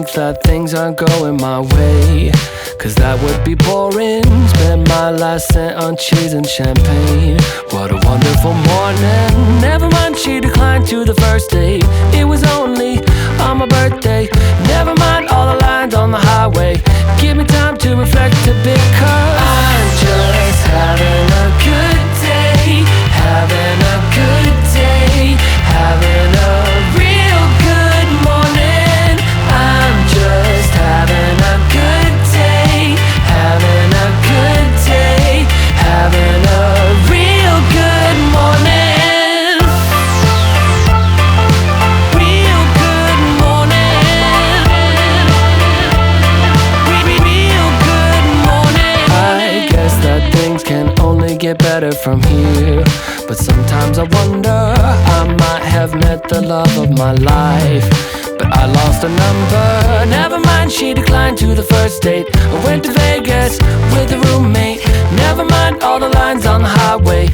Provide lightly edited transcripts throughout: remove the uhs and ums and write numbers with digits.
if that things aren't going my way, 'cause that would be boring. Spend my last cent on cheese and champagne. What a wonderful morning. Never mind, she declined to the first date. It was only on my birthday. Never mind all the lines on the highway. Give me time to reflect a bit, 'cause I'm just having a good day. Having a good day. Having a real good morning. I'm just having a good day. Having a good day. Having a real good morning. Real good morning. Real good morning. I guess that things can only get better from here, but sometimes I wonder, I might have met the love of my life, but I lost a number. Never mind, she declined to the first date. I went to Vegas with a roommate. Never mind all the lines on the highway.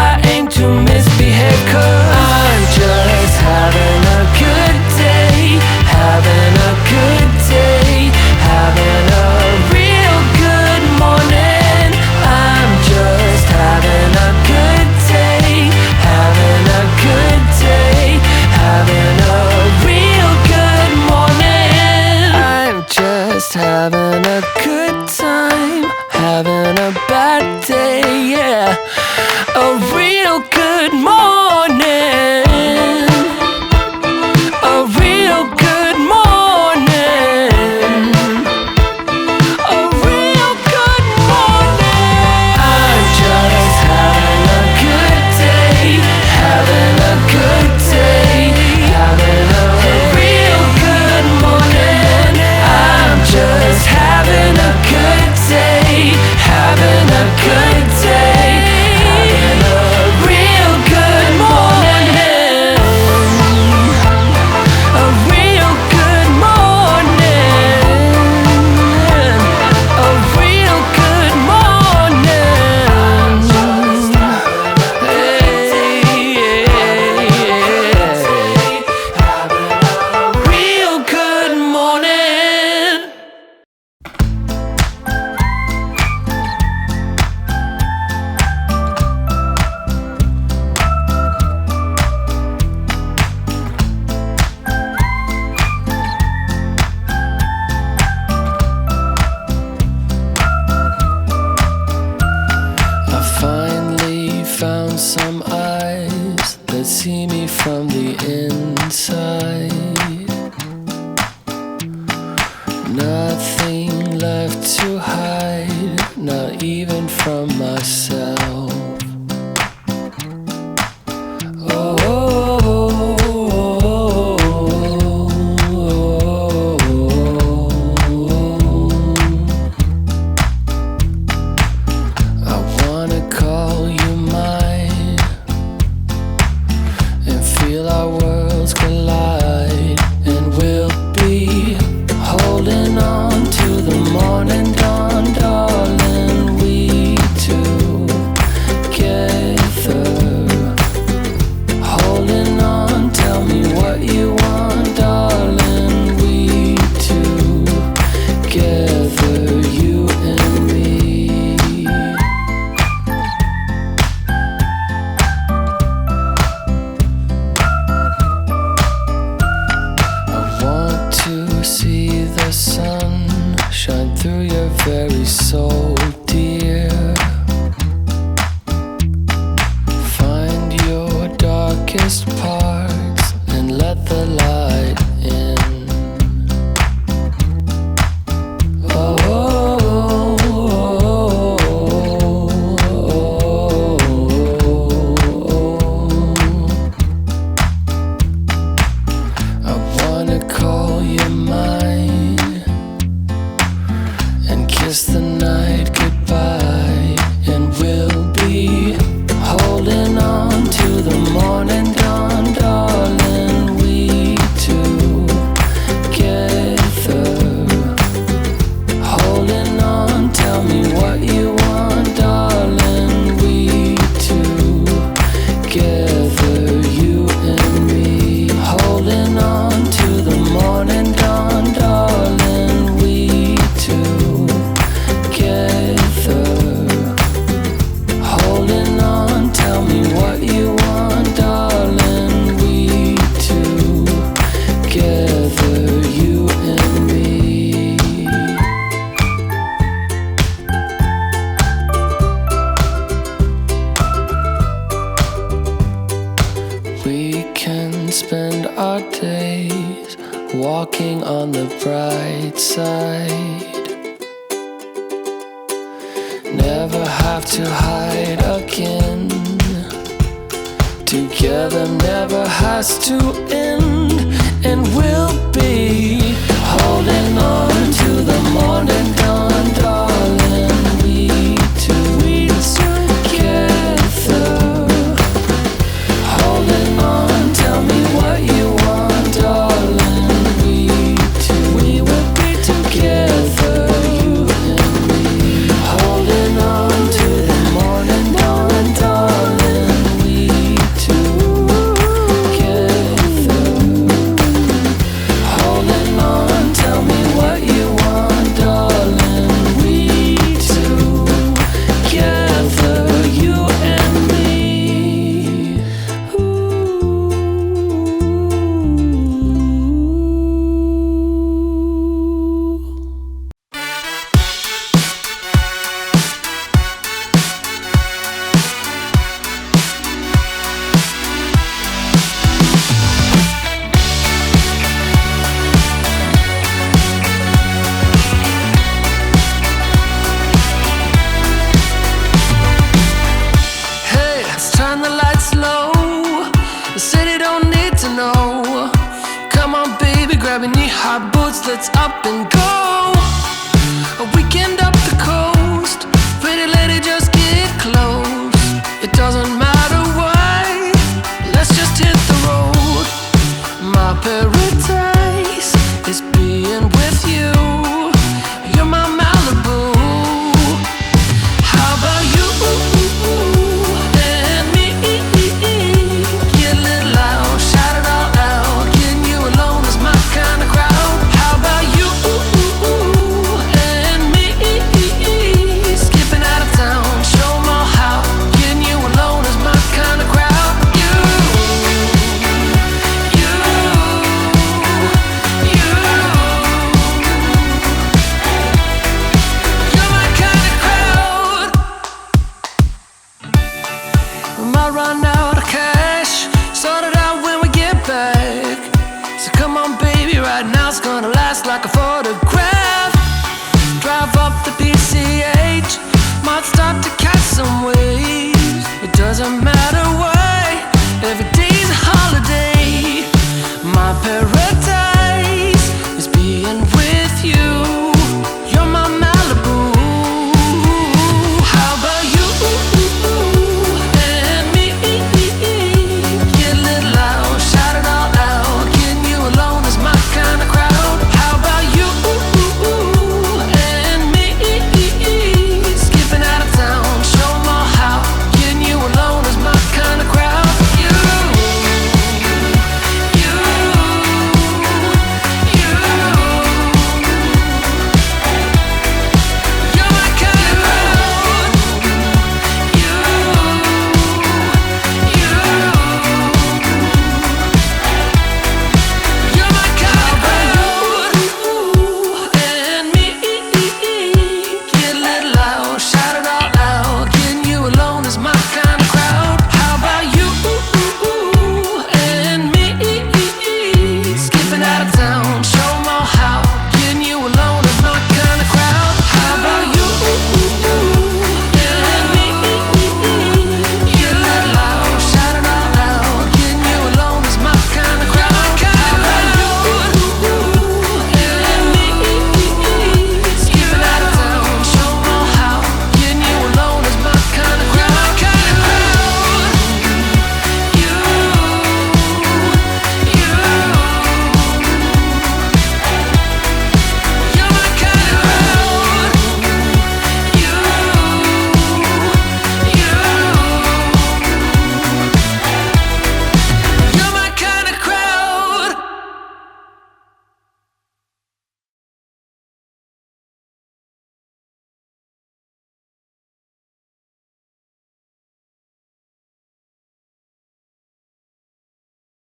I aim to misbehave, 'cause I'm just having a good day. Having a good day. Having a real good morning. I'm just having a good day. Having a good day. Having a real good morning. I'm just having a good time. Having a bad day, yeah. A real good morning. A real good morning. A real good morning. I'm just having a good day. Having a good day. Having a real good morning. I'm just having a good day. Having a good day. Having a real good morning. A real good morning. A real good morning. Real good morning. I finally found some eyes that see me from the inside. Nothing left to hide, not even from myself. I wanna call you mine and feel our worlds collide, and we'll be holding on to the morning dawn, darling. We together, holding on. Tell me what you want, darling. We together, you and me. I want to see the sun shine through your very soul, dear. Find your darkest parts and let the light in. I wanna call you mine and kiss the night walking on the bright side. Never have to hide again. Together never has to end. And we'll be holding on to the morning dawn, darling. We together. Holding on, tell me what you want, darling. We will be together, you and me. Holding on to the morning dawn, darling. We together. Holding on, tell me what you want, darling. We together, you and me. Hey, let's turn the lights low. The city don't need to know. Come on, baby, grab your knee-high boots. Let's up and go. A weekend up the coast. Pretty lady, just get close. It doesn't matter why. Let's just hit the road. My paradise is being with you. You're my Malibu. How about you and me? Get a little loud, shout it all out. Getting you alone is my kind of crowd. How about you and me? Skipping out of town, show 'em all how. Getting you alone is my kind of crowd. You're my kind of crowd. We might run out of cash, sort it out when we get back. So come on, baby, right now it's gonna last like a photograph.